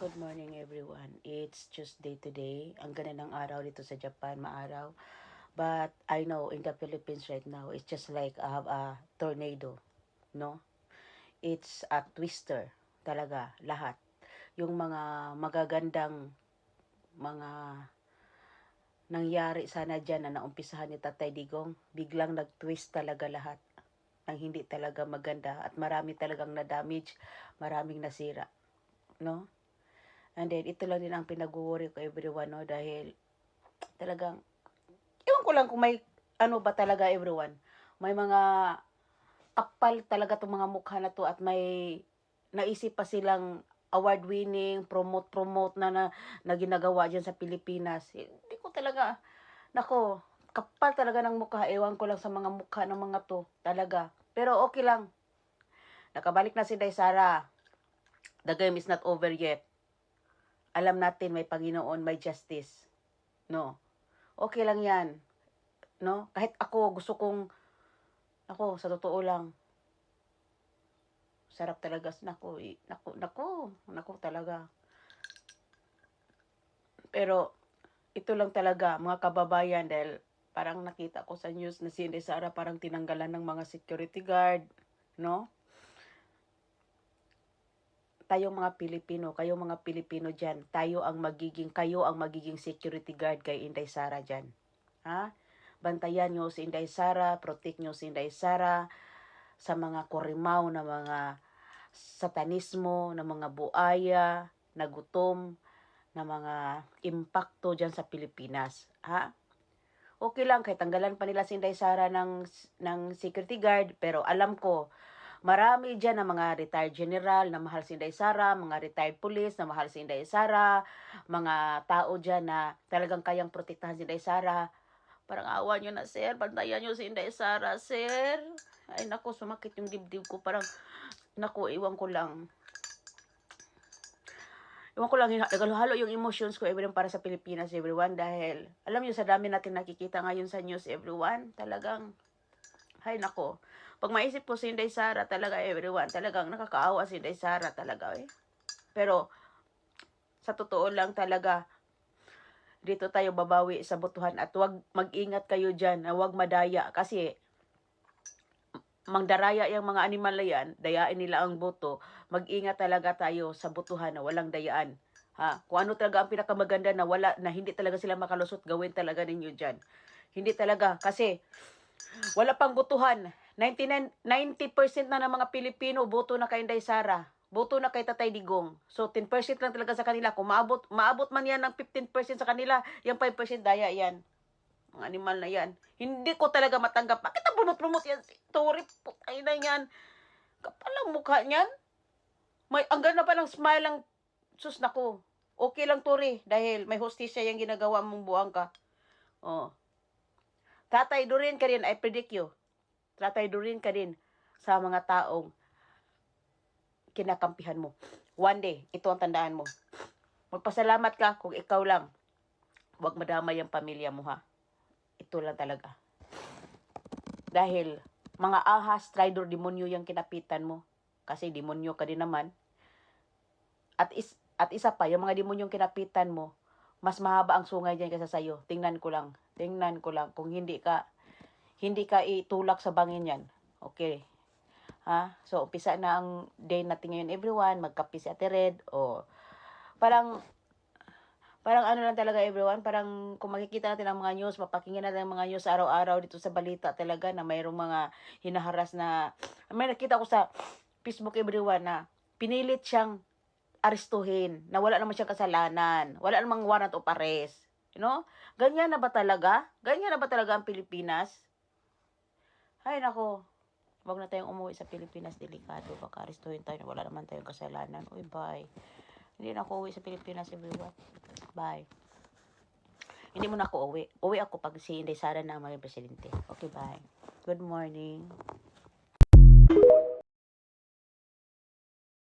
Good morning everyone. It's Tuesday today. Ang ganda ng araw dito sa Japan, maaraw. But I know in the Philippines right now, it's just like a tornado, no? It's a twister talaga, lahat. Yung mga magagandang mga nangyari sana dyan na naumpisahan ni Tatay Digong, biglang nag-twist talaga lahat. Ang hindi talaga maganda at marami talagang na-damage, maraming nasira, no? And then, ito lang din ang pinag-worry ko everyone, no? Dahil, talagang, ewan ko lang kung may, ano ba talaga everyone. May mga kapal talaga itong mga mukha na to at may naisip pa silang award-winning, promote na ginagawa dyan sa Pilipinas. Hindi ko talaga, nako, kapal talaga ng mukha. Ewan ko lang sa mga mukha ng mga to, talaga. Pero okay lang. Nakabalik na si Day Sara. The game is not over yet. Alam natin may Panginoon, may justice. No. Okay lang 'yan. No? Kahit ako gusto kong sa totoo lang sarap talaga nako talaga. Pero ito lang talaga mga kababayan dahil parang nakita ko sa news na si Inday Sara parang tinanggalan ng mga security guard, no? Tayong mga Pilipino, kayong mga Pilipino dyan, kayo ang magiging security guard kay Inday Sara dyan. Ha? Bantayan nyo si Inday Sara, protect nyo si Inday Sara sa mga kurimaw na mga satanismo, na mga buaya, na gutom, na mga impacto dyan sa Pilipinas. Ha? Okay lang, kahit tanggalan pa nila si Inday Sara ng security guard, pero alam ko, marami dyan na mga retired general na mahal si Inday Sara, mga retired police na mahal si Inday Sara, mga tao dyan na talagang kayang protektahan si Inday Sara. Parang awa nyo na, sir. Bantayan nyo si Inday Sara, sir. Ay, naku, sumakit yung dibdib ko. Parang, naku, iwan ko lang, naghalo yung emotions ko everyone para sa Pilipinas, everyone. Dahil, alam nyo, sa dami natin nakikita ngayon sa news, everyone, talagang, ay nako. Pag maisip ko si Inday Sara talaga everyone, talagang nakakaawa si Inday Sara talaga eh. Pero sa totoo lang talaga dito tayo babawi sa botohan at wag mag-ingat kayo diyan na wag madaya kasi mangdaraya yung mga animal na yan, dayain nila ang boto. Mag-ingat talaga tayo sa botohan na walang dayaan. Ha? Kung ano talaga ang pinakamaganda na hindi talaga sila makalusot, gawin talaga ninyo diyan. Hindi talaga kasi wala pang botohan. 90% na ng mga Pilipino boto na kay Inday Sara. Boto na kay Tatay Digong. So 10% lang talaga sa kanila. Kung maabot man yan ng 15% sa kanila, yung 5% daya yan. Ang animal na yan. Hindi ko talaga matanggap. Bakit ang promote yan? Tori, putay na yan. Kapal ang mukha niyan. Ang ganda pa ng smile ng sus nako. Okay lang Tori dahil may hostisya yung ginagawa mong buwang ka. Oh. Tatay Durin ka rin, I predict you. Tatay Durin ka din sa mga taong kinakampihan mo. One day, ito ang tandaan mo. Magpasalamat ka kung ikaw lang. Huwag madamay ang pamilya mo ha. Ito lang talaga. Dahil mga ahas, traitor, demonyo yung kinapitan mo. Kasi demonyo ka din naman. At isa pa, yung mga demonyong kinapitan mo, mas mahaba ang sungay dyan kaysa sa'yo. Tingnan ko lang. Kung hindi ka itulak sa bangin yan. Okay. Ha? So, umpisa na ang day natin ngayon, everyone. Magkape si Ate Red. O, parang ano lang talaga, everyone. Parang kung makikita natin ang mga news, mapakinggan natin ang mga news araw-araw dito sa balita talaga na mayroong mga hinaharas na, may nakita ko sa Facebook, everyone, na pinilit siyang arestuhin, na wala naman siyang kasalanan. Wala namang warrant of arrest. You know? Ganyan na ba talaga? Ganyan na ba talaga ang Pilipinas? Ay, nako. Huwag na tayong umuwi sa Pilipinas. Delikado. Baka arestuhin tayo. Wala naman tayong kasalanan. Uy, bye. Hindi na ako uwi sa Pilipinas, everyone. Bye. Hindi mo na ako uwi. Uwi ako pag si Inday Sara na maging presidente. Okay, bye. Good morning.